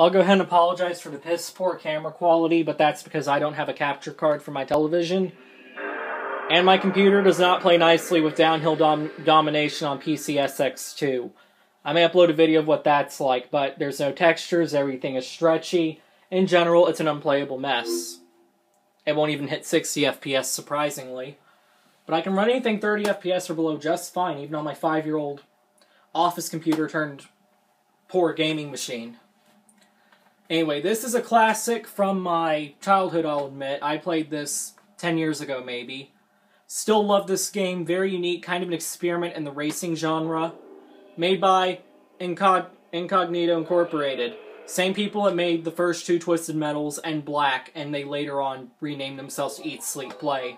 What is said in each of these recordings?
I'll go ahead and apologize for the piss poor camera quality, but that's because I don't have a capture card for my television. And my computer does not play nicely with downhill domination on PCSX2. I may upload a video of what that's like, but there's no textures, everything is stretchy. In general, it's an unplayable mess. It won't even hit 60 FPS, surprisingly. But I can run anything 30 FPS or below just fine, even on my 5-year-old office computer turned poor gaming machine. Anyway, this is a classic from my childhood, I'll admit. I played this 10 years ago, maybe. Still love this game. Very unique, kind of an experiment in the racing genre. Made by Incognito Incorporated. Same people that made the first two Twisted Metals and Black, and they later on renamed themselves to Eat, Sleep, Play.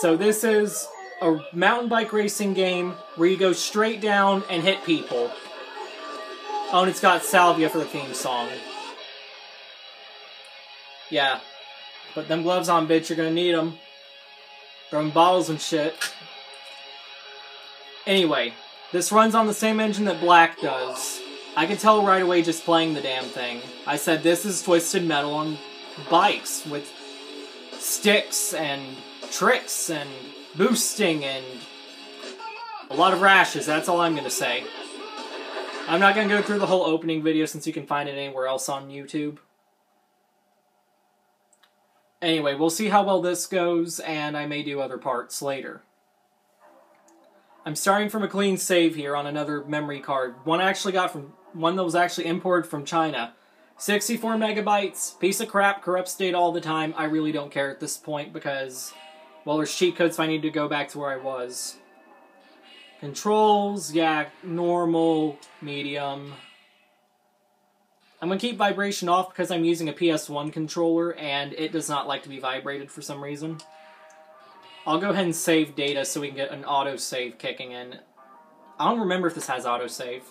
So this is a mountain bike racing game where you go straight down and hit people. Oh, and it's got Salvia for the theme song. Yeah. Put them gloves on, bitch. You're gonna need them. Throwing bottles and shit. Anyway, this runs on the same engine that Black does. I can tell right away just playing the damn thing. I said this is Twisted Metal on bikes with sticks and tricks and boosting and a lot of rashes. That's all I'm gonna say. I'm not going to go through the whole opening video since you can find it anywhere else on YouTube. Anyway, we'll see how well this goes, and I may do other parts later. I'm starting from a clean save here on another memory card. One that was actually imported from China. 64 megabytes, piece of crap, corrupt state all the time. I really don't care at this point because, well, there's cheat codes if I need to go back to where I was. Controls, yeah, normal, medium. I'm going to keep vibration off because I'm using a PS1 controller and it does not like to be vibrated for some reason. I'll go ahead and save data so we can get an autosave kicking in. I don't remember if this has autosave.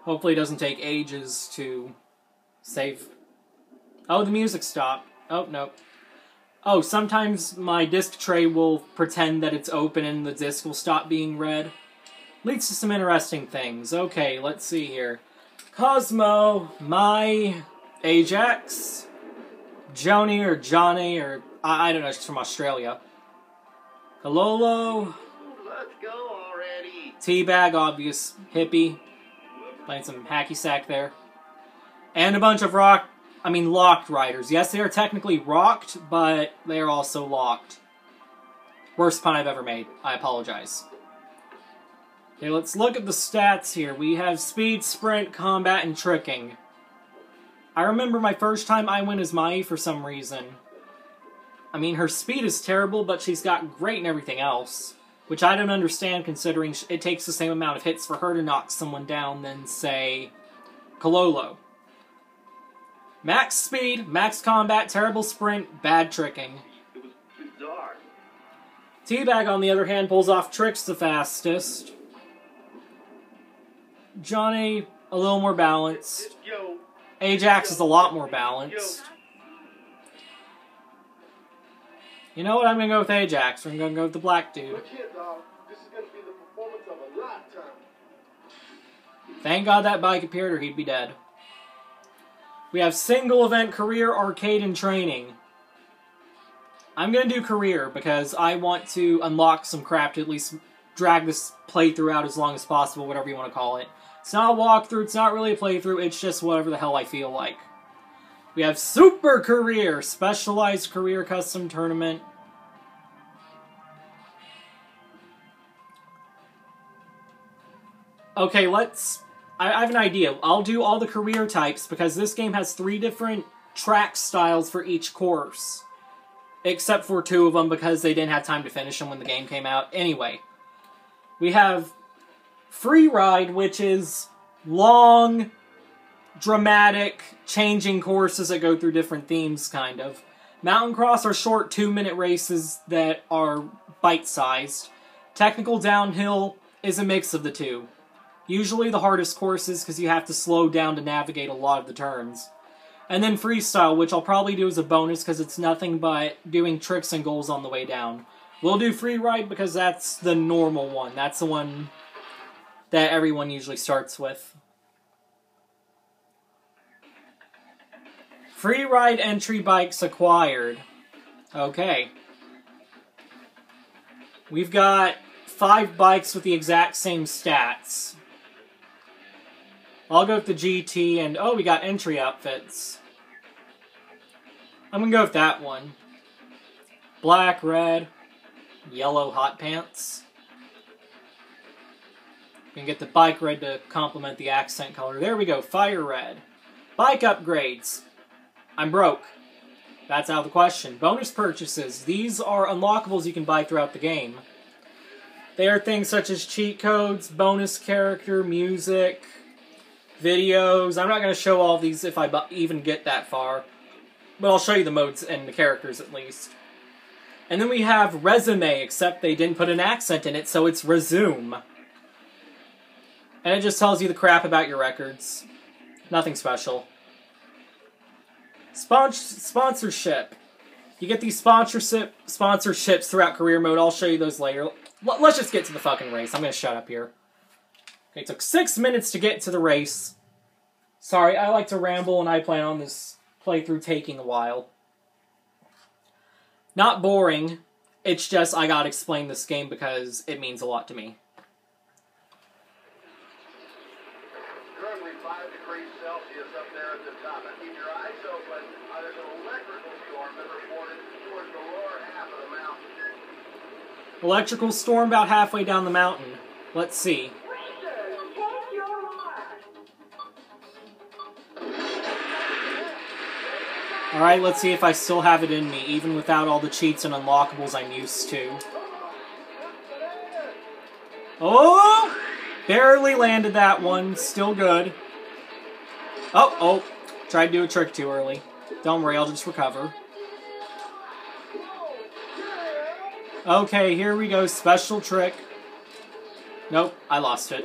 Hopefully it doesn't take ages to save. Oh, the music stopped. Oh, no. Oh, sometimes my disc tray will pretend that it's open and the disc will stop being read. Leads to some interesting things. Okay, let's see here. Cosmo, my Ajax, Joni or Johnny, or I don't know, she's from Australia. Kalolo. Let's go already. Teabag, obvious hippie. Playing some hacky sack there. And a bunch of locked riders. Yes, they are technically rocked, but they are also locked. Worst pun I've ever made. I apologize. Okay, let's look at the stats here. We have speed, sprint, combat, and tricking. I remember my first time I went as Mai for some reason. I mean, her speed is terrible, but she's got great in everything else. Which I don't understand considering it takes the same amount of hits for her to knock someone down than, say, Kololo. Max speed, max combat, terrible sprint, bad tricking. It was bizarre. Teabag, on the other hand, pulls off tricks the fastest. Johnny, a little more balanced. Ajax is a lot more balanced. You know what? I'm going to go with Ajax. I'm going to go with the black dude. Look here, dog. This is going to be the performance of a lifetime. Thank God that bike appeared or he'd be dead. We have single event, career, arcade, and training. I'm going to do career because I want to unlock some crap to at least drag this playthrough out as long as possible, whatever you want to call it. It's not a walkthrough, it's not really a playthrough, it's just whatever the hell I feel like. We have Super Career, Specialized Career Custom Tournament. Okay, I have an idea. I'll do all the career types because this game has 3 different track styles for each course. Except for 2 of them because they didn't have time to finish them when the game came out. Anyway, we have Free Ride, which is long, dramatic, changing courses that go through different themes, kind of. Mountain Cross are short 2-minute races that are bite-sized. Technical Downhill is a mix of the two. Usually the hardest courses because you have to slow down to navigate a lot of the turns. And then Freestyle, which I'll probably do as a bonus because it's nothing but doing tricks and goals on the way down. We'll do free ride because that's the normal one. That's the one that everyone usually starts with. Free ride entry bikes acquired. Okay. We've got 5 bikes with the exact same stats. I'll go with the GT and... oh, we got entry outfits. I'm gonna go with that one. Black, red, yellow hot pants. You can get the bike red to complement the accent color. There we go, fire red. Bike upgrades. I'm broke. That's out of the question. Bonus purchases. These are unlockables you can buy throughout the game. They are things such as cheat codes, bonus character, music, videos. I'm not going to show all of these if I even get that far. But I'll show you the modes and the characters at least. And then we have resume, except they didn't put an accent in it, so it's resume. And it just tells you the crap about your records. Nothing special. Sponsorship. You get these sponsorships throughout career mode. I'll show you those later. Let's just get to the fucking race. I'm going to shut up here. Okay, it took 6 minutes to get to the race. Sorry, I like to ramble and I plan on this playthrough taking a while. Not boring. It's just I gotta explain this game because it means a lot to me. Currently 5 degrees Celsius up there at the top. And keep your eyes open. There's an electrical storm been reported towards the lower half of the mountain. Electrical storm about halfway down the mountain. Let's see. Alright, let's see if I still have it in me, even without all the cheats and unlockables I'm used to. Oh! Barely landed that one. Still good. Oh. Tried to do a trick too early. Don't worry, I'll just recover. Okay, here we go. Special trick. Nope, I lost it.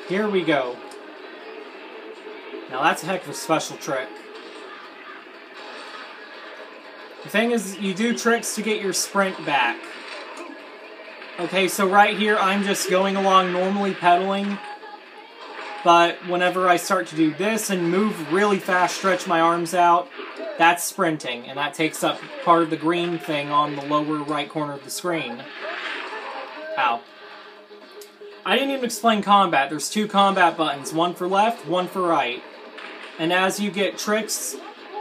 Here we go. Now that's a heck of a special trick. The thing is, you do tricks to get your sprint back. Okay, so right here, I'm just going along normally pedaling. But whenever I start to do this and move really fast, stretch my arms out, that's sprinting. And that takes up part of the green thing on the lower right corner of the screen. Ow. I didn't even explain combat. There's 2 combat buttons, one for left, one for right. And as you get tricks,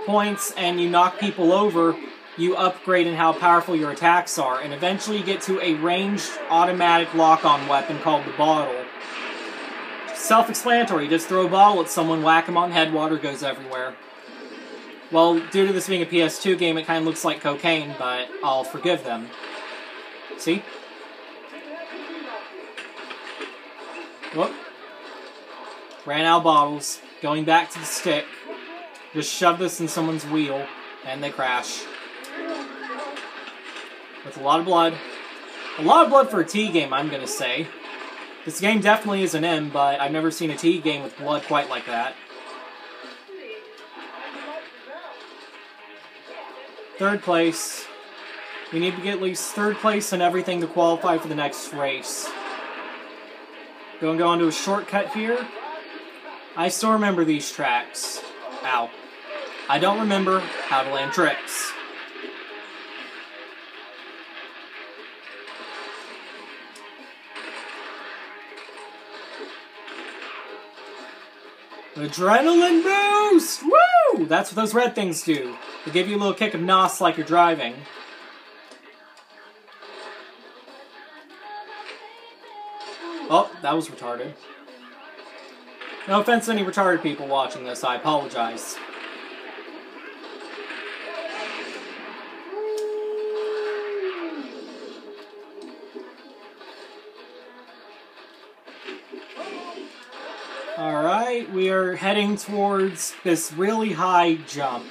points, and you knock people over, you upgrade in how powerful your attacks are. And eventually you get to a ranged automatic lock-on weapon called the bottle. Self-explanatory. You just throw a bottle at someone, whack them on the head, water goes everywhere. Well, due to this being a PS2 game, it kind of looks like cocaine, but I'll forgive them. See? Whoop. Ran out of bottles. Going back to the stick. Just shove this in someone's wheel, and they crash. With a lot of blood. A lot of blood for a T game, I'm gonna say. This game definitely is an M, but I've never seen a T game with blood quite like that. 3rd place. We need to get at least 3rd place in everything to qualify for the next race. Gonna go onto a shortcut here. I still remember these tracks. Ow. I don't remember how to land tricks. Adrenaline boost! Woo! That's what those red things do. They give you a little kick of nos like you're driving. Oh, that was retarded. No offense to any retarded people watching this, I apologize. Alright, we are heading towards this really high jump.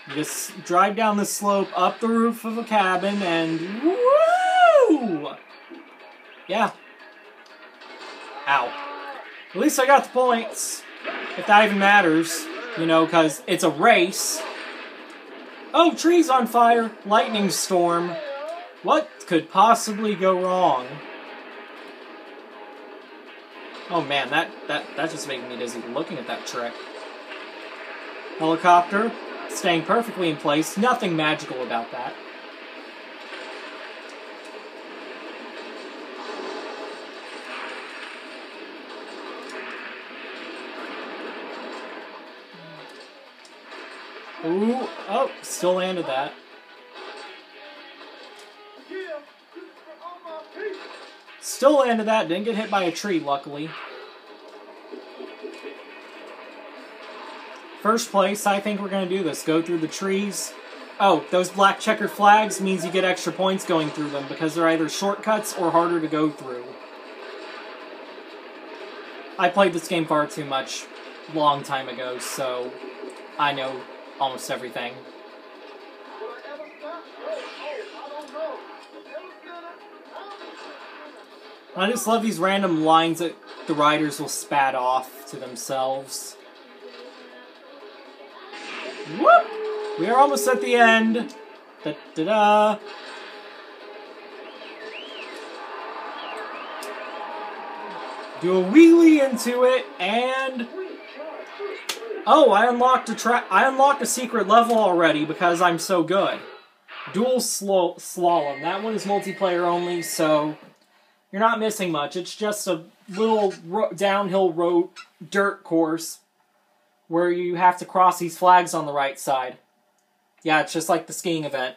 You just drive down the slope, up the roof of a cabin, and woo! Yeah. Ow. At least I got the points. If that even matters. You know, because it's a race. Oh, tree's on fire. Lightning storm. What could possibly go wrong? Oh man, that just made me dizzy looking at that trick. Helicopter, staying perfectly in place. Nothing magical about that. Ooh, oh, still landed that. Still landed that, didn't get hit by a tree, luckily. First place, I think we're going to do this. Go through the trees. Oh, those black checkered flags means you get extra points going through them because they're either shortcuts or harder to go through. I played this game far too much long time ago, so I know almost everything. I just love these random lines that the riders will spat off to themselves. Whoop! We are almost at the end. Da-da-da. Do a wheelie into it, and... Oh, I unlocked a secret level already because I'm so good. Dual slalom. That one is multiplayer only, so you're not missing much. It's just a little downhill road dirt course where you have to cross these flags on the right side. Yeah, it's just like the skiing event.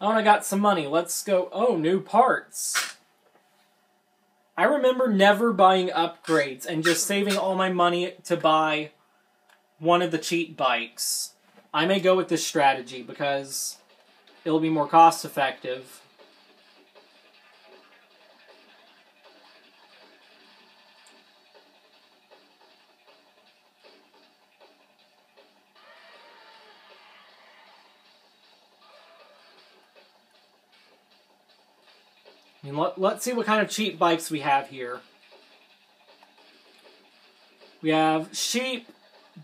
Oh, and I got some money. Let's go. Oh, new parts. I remember never buying upgrades and just saving all my money to buy one of the cheap bikes. I may go with this strategy because it'll be more cost effective. I mean, let's see what kind of cheap bikes we have here. We have sheep,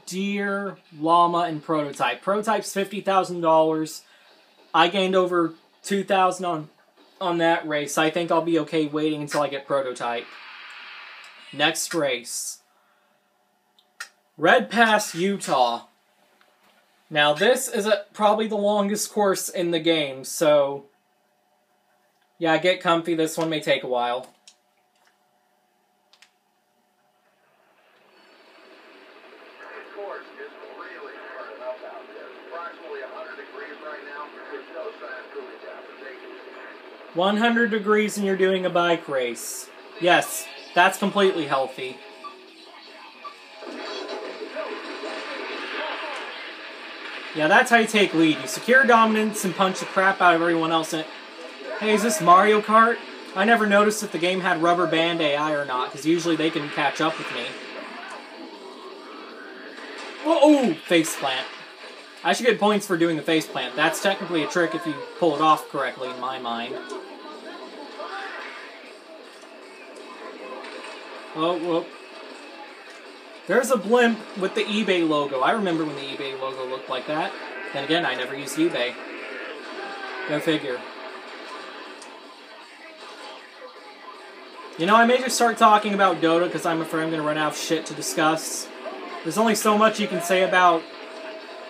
deer, llama, and prototype. Prototype's $50,000. I gained over 2,000 on that race. I think I'll be okay waiting until I get prototype. Next race. Red Pass, Utah. Now this is probably the longest course in the game, so... Yeah, get comfy. This one may take a while. This course is really burning up out there. Approximately 100 degrees right now. There's no sign of cooling down. But take it easy. 100 degrees and you're doing a bike race. Yes, that's completely healthy. Yeah, that's how you take lead. You secure dominance and punch the crap out of everyone else in it. Hey, is this Mario Kart? I never noticed if the game had rubber band AI or not, because usually they can catch up with me. Oh, face plant. I should get points for doing the face plant. That's technically a trick if you pull it off correctly, in my mind. Oh, whoop. There's a blimp with the eBay logo. I remember when the eBay logo looked like that. Then again, I never used eBay. Go figure. You know, I may just start talking about Dota because I'm afraid I'm going to run out of shit to discuss. There's only so much you can say about,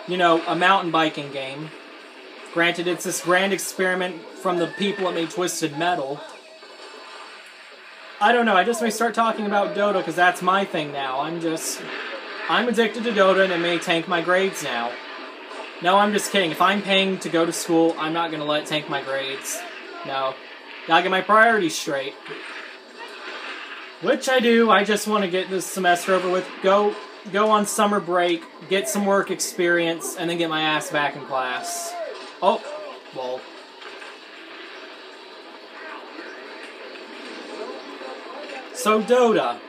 you know, a mountain biking game. Granted, it's this grand experiment from the people that made Twisted Metal. I don't know, I just may start talking about Dota because that's my thing now. I'm addicted to Dota and it may tank my grades now. No, I'm just kidding. If I'm paying to go to school, I'm not going to let it tank my grades. No. Gotta get my priorities straight. Which I do. I just want to get this semester over with. Go on summer break, get some work experience, and then get my ass back in class. Oh, lol. So Dota.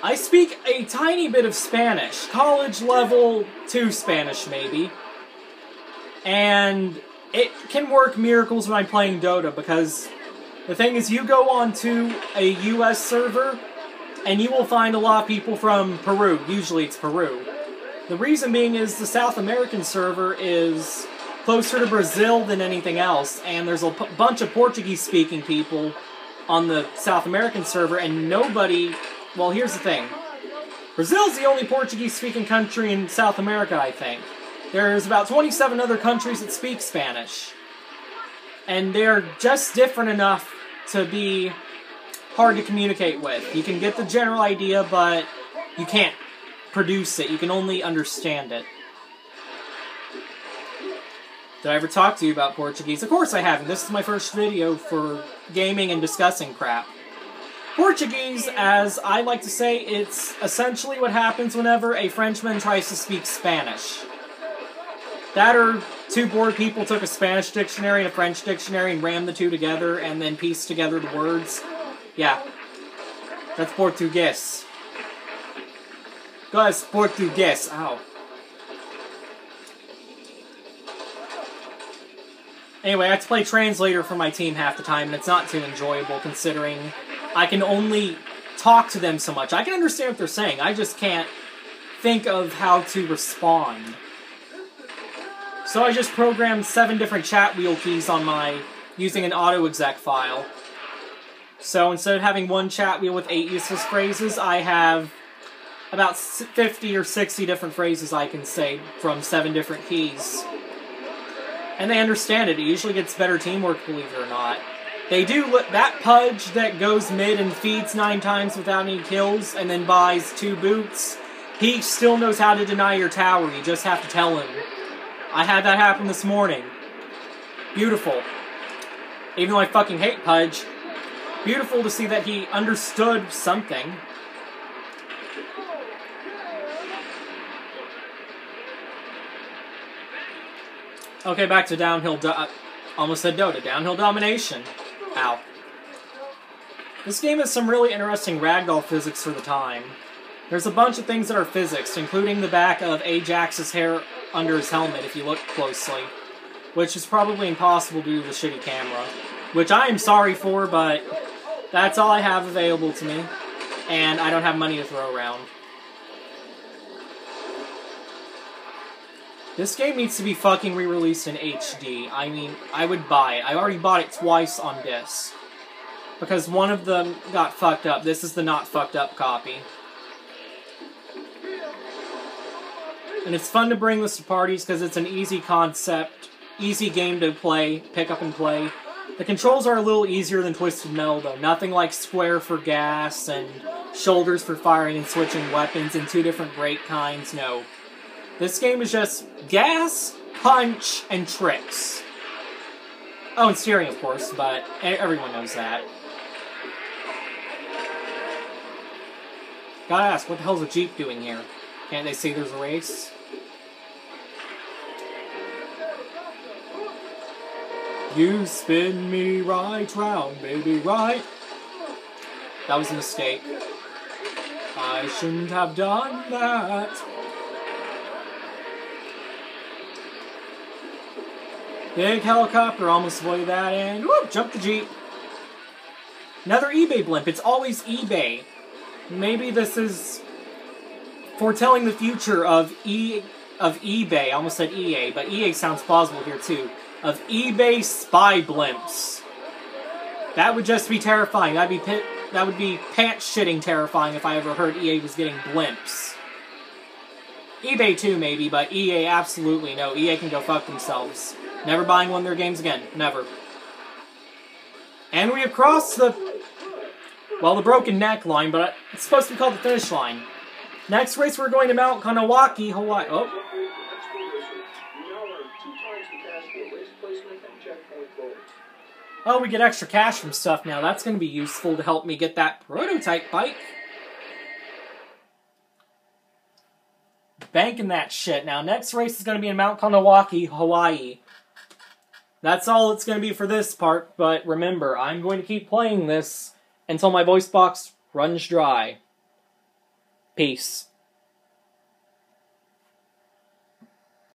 I speak a tiny bit of Spanish. College level 2 Spanish, maybe. And it can work miracles when I'm playing Dota, because the thing is, you go onto a US server, and you will find a lot of people from Peru. Usually it's Peru. The reason being is the South American server is closer to Brazil than anything else, and there's a bunch of Portuguese-speaking people on the South American server, and nobody... Well, here's the thing. Brazil's the only Portuguese-speaking country in South America, I think. There's about 27 other countries that speak Spanish. And they're just different enough to be hard to communicate with. You can get the general idea, but you can't produce it. You can only understand it. Did I ever talk to you about Portuguese? Of course I haven't. This is my first video for gaming and discussing crap. Portuguese, as I like to say, it's essentially what happens whenever a Frenchman tries to speak Spanish. That or two bored people took a Spanish dictionary and a French dictionary and rammed the two together and then pieced together the words. Yeah. That's Portuguese. Guys, Portuguese. Ow. Anyway, I have to play translator for my team half the time, and it's not too enjoyable considering I can only talk to them so much. I can understand what they're saying, I just can't think of how to respond. So I just programmed 7 different chat wheel keys on my... using an auto-exec file. So instead of having one chat wheel with 8 useless phrases, I have about 50 or 60 different phrases I can say from 7 different keys. And they understand it. It usually gets better teamwork, believe it or not. They do that Pudge that goes mid and feeds 9 times without any kills and then buys 2 boots. He still knows how to deny your tower. You just have to tell him. I had that happen this morning. Beautiful. Even though I fucking hate Pudge. Beautiful to see that he understood something. Okay, back to downhill almost said Dota. Downhill Domination. Ow. This game has some really interesting ragdoll physics for the time. There's a bunch of things that are physics, including the back of Ajax's hair under his helmet, if you look closely. Which is probably impossible to do with a shitty camera. Which I am sorry for, but that's all I have available to me. And I don't have money to throw around. This game needs to be fucking re-released in HD. I mean, I would buy it. I already bought it twice on disc. Because one of them got fucked up. This is the not fucked up copy. And it's fun to bring this to parties because it's an easy concept, easy game to play, pick up and play. The controls are a little easier than Twisted Metal though. Nothing like square for gas and shoulders for firing and switching weapons and 2 different brake kinds, no. This game is just gas, punch, and tricks. Oh, and steering, of course, but everyone knows that. Gotta ask, what the hell's a Jeep doing here? Can't they see there's a race? You spin me right round, baby, right? That was a mistake. I shouldn't have done that. Big helicopter, almost avoided that, and whoop, jumped the Jeep. Another eBay blimp. It's always eBay. Maybe this is foretelling the future of eBay. I almost said EA, but EA sounds plausible here too. Of eBay spy blimps. That would just be terrifying. That would be pants-shitting terrifying if I ever heard EA was getting blimps. eBay too, maybe, but EA absolutely no. EA can go fuck themselves. Never buying one of their games again. Never. And we have crossed the... well, the broken neck line, but it's supposed to be called the finish line. Next race, we're going to Mount Kanawaki, Hawaii. Oh. Oh, we get extra cash from stuff now. That's going to be useful to help me get that prototype bike. Banking that shit. Now, next race is going to be in Mount Kanawaki, Hawaii. That's all it's going to be for this part, but remember, I'm going to keep playing this until my voice box runs dry. Peace.